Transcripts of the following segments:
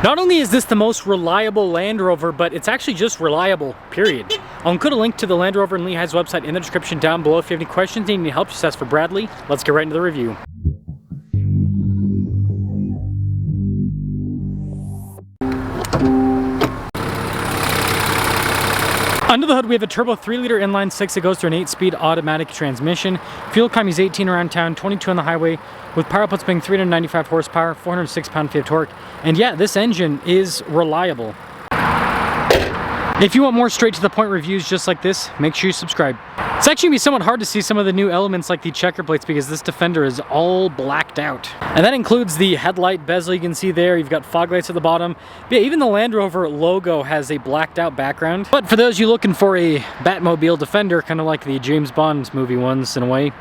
Not only is this the most reliable Land Rover, but it's actually just reliable, period. I'll include a link to the Land Rover and Lehigh's website in the description down below if you have any questions and need help. Just ask for Bradley. Let's get right into the review. Under the hood, we have a turbo 3-liter inline 6 that goes through an 8-speed automatic transmission. Fuel economy is 18 around town, 22 on the highway, with power outputs being 395 horsepower, 406 pound-feet of torque. And yeah, this engine is reliable. If you want more straight-to-the-point reviews just like this, make sure you subscribe. It's actually going to be somewhat hard to see some of the new elements like the checker plates because this Defender is all blacked out. And that includes the headlight bezel you can see there. You've got fog lights at the bottom. But yeah, even the Land Rover logo has a blacked out background. But for those of you looking for a Batmobile Defender, kind of like the James Bond movie ones in a way,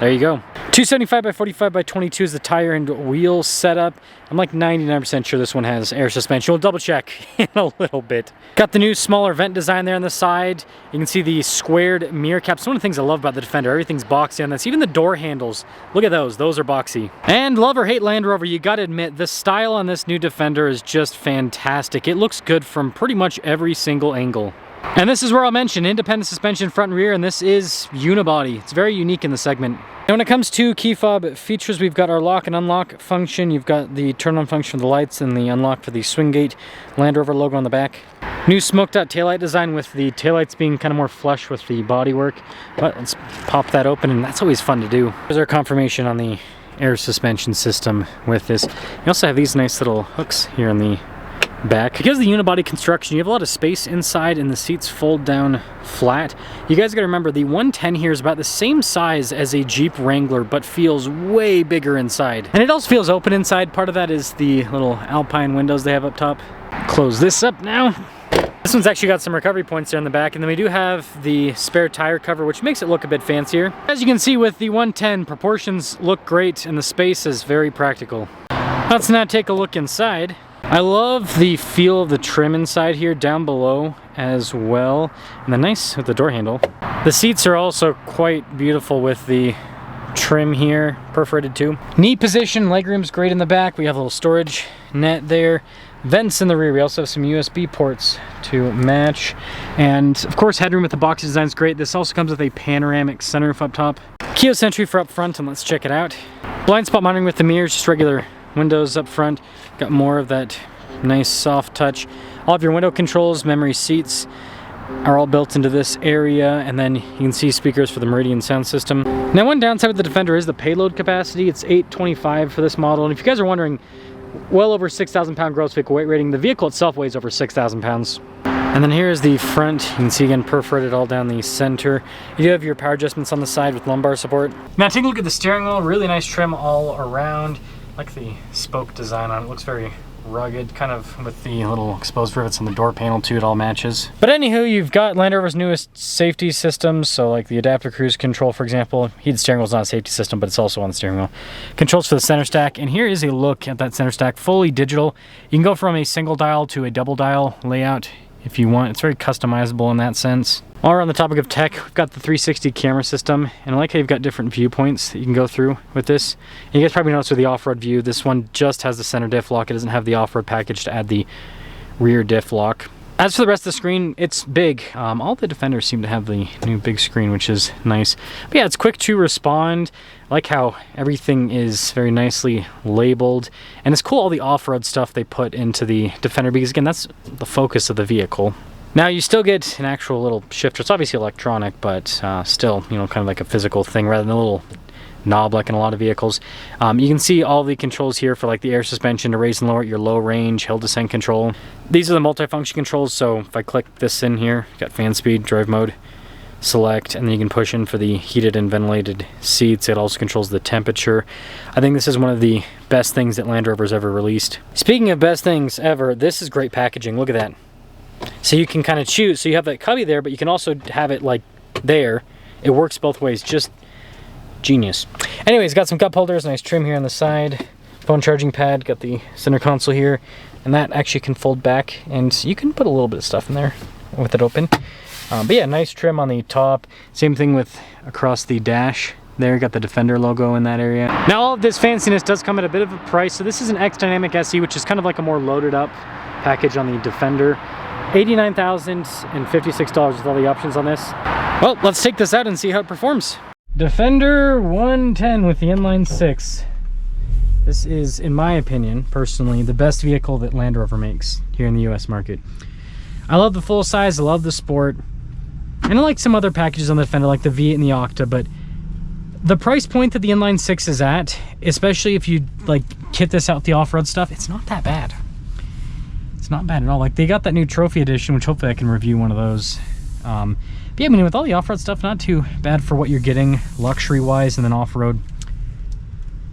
there you go. 275 by 45 by 22 is the tire and wheel setup. I'm like 99% sure this one has air suspension. We'll double check in a little bit. Got the new smaller vent design there on the side. You can see the squared mirror caps. One of the things I love about the Defender, everything's boxy on this. Even the door handles, look at those are boxy. And love or hate Land Rover, you gotta admit, the style on this new Defender is just fantastic. It looks good from pretty much every single angle. And this is where I'll mention independent suspension front and rear, and this is unibody. It's very unique in the segment. And when it comes to key fob features, we've got our lock and unlock function. You've got the turn on function for the lights and the unlock for the swing gate. Land Rover logo on the back. New smoked out taillight design with the taillights being kind of more flush with the bodywork. But let's pop that open, and that's always fun to do. There's our confirmation on the air suspension system with this. You also have these nice little hooks here on the back. Because of the unibody construction, you have a lot of space inside and the seats fold down flat. You guys gotta remember the 110 here is about the same size as a Jeep Wrangler, but feels way bigger inside. And it also feels open inside. Part of that is the little Alpine windows they have up top. Close this up now. This one's actually got some recovery points there in the back, and then we do have the spare tire cover, which makes it look a bit fancier. As you can see with the 110, proportions look great and the space is very practical. Let's now take a look inside. I love the feel of the trim inside here down below as well, and then nice with the door handle. The seats are also quite beautiful with the trim here, perforated too. Knee position, legroom's great in the back. We have a little storage net there. Vents in the rear. We also have some USB ports to match, and of course headroom with the box design is great. This also comes with a panoramic sunroof up top. Keyless entry for up front, and let's check it out. Blind spot monitoring with the mirrors, just regular windows up front. Got more of that nice soft touch. All of your window controls, memory seats are all built into this area, and then you can see speakers for the Meridian sound system. Now, one downside with the Defender is the payload capacity. It's 825 for this model, and if you guys are wondering, well over 6,000 pound gross vehicle weight rating. The vehicle itself weighs over 6,000 pounds. And then here's the front. You can see again perforated all down the center. You do have your power adjustments on the side with lumbar support. Now take a look at the steering wheel. Really nice trim all around. I like the spoke design on it. Looks very rugged, kind of with the little exposed rivets on the door panel too. It all matches. But anywho, you've got Land Rover's newest safety systems. So like the adaptive cruise control, for example. Heated steering wheel is not a safety system, but it's also on the steering wheel. Controls for the center stack, and here is a look at that center stack, fully digital. You can go from a single dial to a double dial layout if you want. It's very customizable in that sense. While we're on the topic of tech, we've got the 360 camera system, and I like how you've got different viewpoints that you can go through with this. And you guys probably noticed with the off-road view, this one just has the center diff lock. It doesn't have the off-road package to add the rear diff lock. As for the rest of the screen, it's big. All the Defenders seem to have the new big screen, which is nice. But yeah, it's quick to respond. I like how everything is very nicely labeled. And it's cool all the off-road stuff they put into the Defender, because again, that's the focus of the vehicle. Now you still get an actual little shifter. It's obviously electronic, but still, you know, kind of like a physical thing rather than a little knob like in a lot of vehicles. You can see all the controls here for like the air suspension to raise and lower your low range, hill descent control. These are the multi-function controls, so if I click this in here, you've got fan speed, drive mode, select, and then you can push in for the heated and ventilated seats. It also controls the temperature. I think this is one of the best things that Land Rover's ever released. Speaking of best things ever, this is great packaging. Look at that. So you can kind of choose. So you have that cubby there, but you can also have it like there. It works both ways. Just genius. Anyways, got some cup holders, nice trim here on the side. Phone charging pad, got the center console here. And that actually can fold back, and you can put a little bit of stuff in there with it open. But yeah, nice trim on the top. Same thing with across the dash There, got the Defender logo in that area. Now all of this fanciness does come at a bit of a price. So this is an X-Dynamic SE, which is kind of like a more loaded up package on the Defender. $89,056 with all the options on this. Well, let's take this out and see how it performs. Defender 110 with the inline 6. This is, in my opinion, personally, the best vehicle that Land Rover makes here in the US market. I love the full size, I love the sport. And I like some other packages on the Defender like the V8 and the Octa, but the price point that the inline 6 is at, especially if you like kit this out with the off-road stuff, it's not that bad. It's not bad at all. Like they got that new trophy edition, which hopefully I can review one of those. But yeah, I mean, with all the off-road stuff, not too bad for what you're getting luxury-wise and then off-road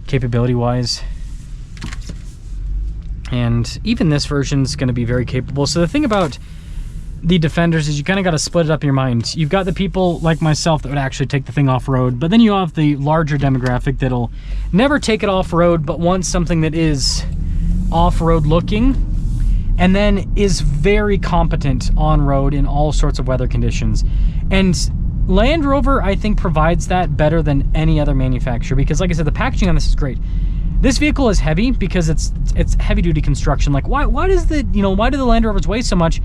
capability-wise. And even this version is going to be very capable. So the thing about the Defenders is you kind of got to split it up in your mind. You've got the people like myself that would actually take the thing off-road, but then you have the larger demographic that'll never take it off-road but wants something that is off-road looking and then is very competent on-road in all sorts of weather conditions. And Land Rover, I think, provides that better than any other manufacturer because, like I said, the packaging on this is great. This vehicle is heavy because it's heavy-duty construction. Like, why does the, you know, why do the Land Rovers weigh so much?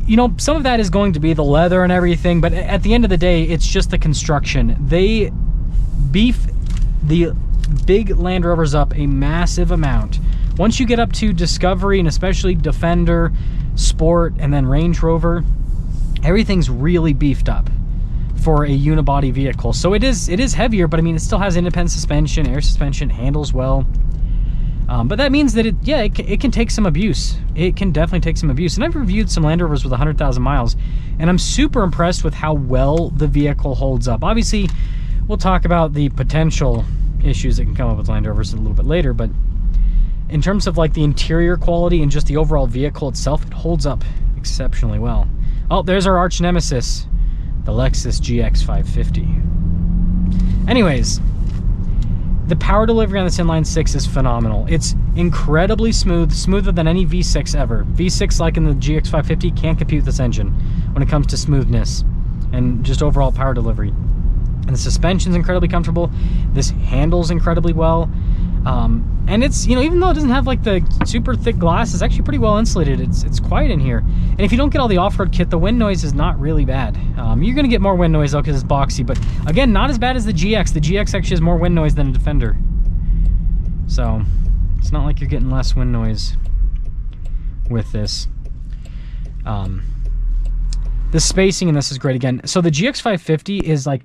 You know, some of that is going to be the leather and everything, but at the end of the day, it's just the construction. They beef the big Land Rovers up a massive amount. Once you get up to Discovery and especially Defender, Sport, and then Range Rover, everything's really beefed up for a unibody vehicle. So it is heavier, but I mean, it still has independent suspension, air suspension, handles well. But that means that it can take some abuse. It can definitely take some abuse. And I've reviewed some Land Rovers with 100,000 miles, and I'm super impressed with how well the vehicle holds up. Obviously, we'll talk about the potential issues that can come up with Land Rovers a little bit later, but in terms of like the interior quality and just the overall vehicle itself, it holds up exceptionally well. Oh, there's our arch nemesis, the LEXUS GX550. Anyways, the power delivery on this inline 6 is phenomenal. It's incredibly smooth, smoother than any V6 ever. V6, like in the GX550, can't compete with this engine when it comes to smoothness and just overall power delivery. And the suspension's incredibly comfortable. This handles incredibly well. And it's, you know, even though it doesn't have like the super thick glass, it's actually pretty well insulated. It's quiet in here. And if you don't get all the off-road kit, the wind noise is not really bad. You're gonna get more wind noise though because it's boxy, but again, not as bad as the GX. The GX actually has more wind noise than a Defender. So it's not like you're getting less wind noise with this. The spacing in this is great again. So the GX550 is like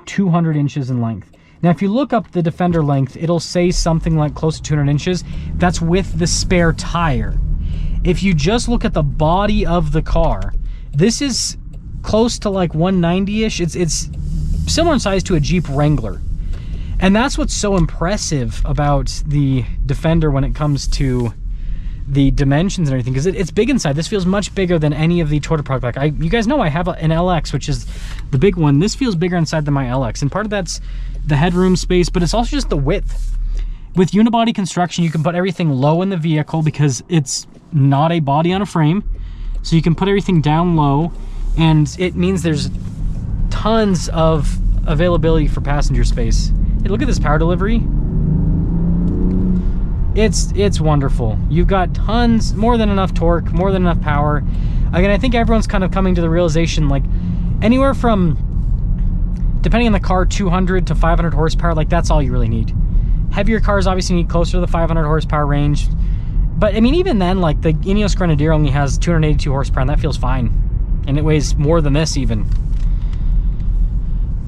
200 inches in length. Now, if you look up the Defender length, it'll say something like close to 200 inches. That's with the spare tire. If you just look at the body of the car, this is close to like 190-ish. It's similar in size to a Jeep Wrangler. And that's what's so impressive about the Defender when it comes to the dimensions and everything, because it's big inside. This feels much bigger than any of the Toyota product. Like you guys know I have an LX, which is the big one. This feels bigger inside than my LX, and part of that's the headroom space, but it's also just the width. With unibody construction, you can put everything low in the vehicle because it's not a body on a frame, so you can put everything down low, and it means there's tons of availability for passenger space. Hey, look at this power delivery. It's wonderful. You've got tons, more than enough torque, more than enough power. Again, I think everyone's kind of coming to the realization, like anywhere from, depending on the car, 200 to 500 horsepower, like that's all you really need. Heavier cars obviously need closer to the 500 horsepower range. But I mean, even then, like the Ineos Grenadier only has 282 horsepower, and that feels fine. And it weighs more than this even.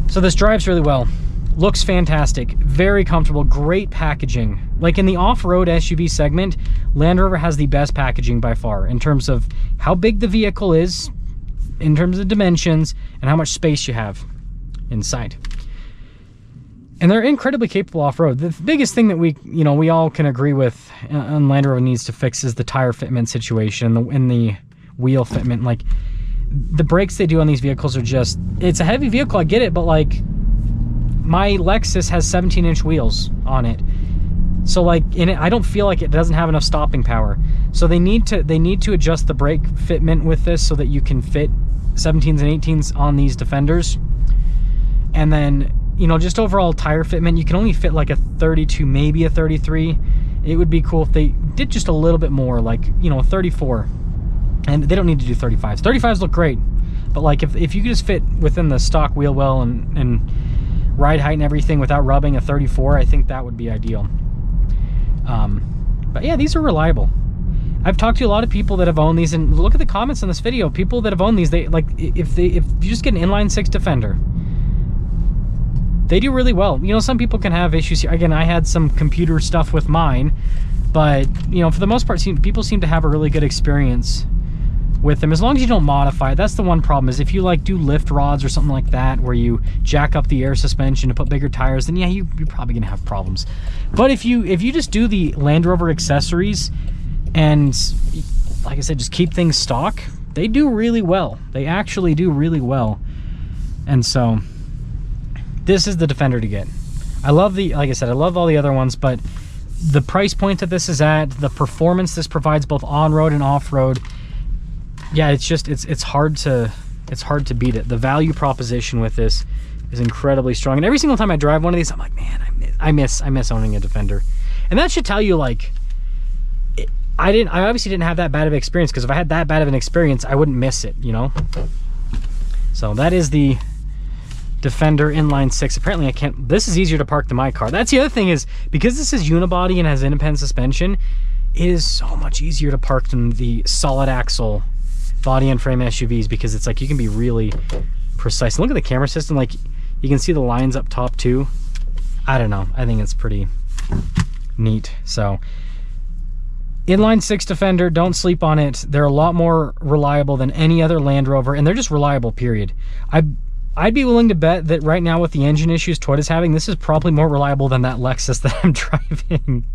So this drives really well. Looks fantastic, very comfortable, great packaging. Like in the off-road SUV segment, Land Rover has the best packaging by far in terms of how big the vehicle is, in terms of dimensions, and how much space you have inside. And they're incredibly capable off-road. The biggest thing that we all can agree with on Land Rover needs to fix is the tire fitment situation and the wheel fitment. Like the brakes they do on these vehicles are just, it's a heavy vehicle, I get it, but like my Lexus has 17-inch wheels on it. So like in it, I don't feel like it doesn't have enough stopping power. So they need to adjust the brake fitment with this so that you can fit 17s and 18s on these Defenders. And then you know, just overall tire fitment, you can only fit like a 32, maybe a 33. It would be cool if they did just a little bit more, like, you know, a 34. And they don't need to do 35s. 35s look great, but like if you could just fit within the stock wheel well and ride height and everything without rubbing, a 34, I think that would be ideal. But yeah, these are reliable. I've talked to a lot of people that have owned these, and look at the comments on this video. People that have owned these, they like, if you just get an inline 6 Defender, they do really well. You know, some people can have issues here. Again, I had some computer stuff with mine, but you know, for the most part, people seem to have a really good experience with them, as long as you don't modify it. That's the one problem, is if you like do lift rods or something like that, where you jack up the air suspension to put bigger tires, then yeah, you're probably gonna have problems. But if you just do the Land Rover accessories and, like I said, just keep things stock, they do really well. They actually do really well. And so this is the Defender to get. I love the, like I said, I love all the other ones, but the price point that this is at, the performance this provides both on-road and off-road, yeah, it's just, it's hard to beat it. The value proposition with this is incredibly strong. And every single time I drive one of these, I'm like, man, I miss owning a Defender. And that should tell you, like, I obviously didn't have that bad of an experience, because if I had that bad of an experience, I wouldn't miss it, you know? So that is the Defender inline 6. Apparently I can't, this is easier to park than my car. That's the other thing, is because this is unibody and has independent suspension, it is so much easier to park than the solid axle body and frame SUVs, because it's like you can be really precise. Look at the camera system, like you can see the lines up top too. I don't know, I think it's pretty neat. So inline 6 Defender, don't sleep on it. They're a lot more reliable than any other Land Rover, and they're just reliable, period. I'd be willing to bet that right now, with the engine issues Toyota's having, this is probably more reliable than that Lexus that I'm driving.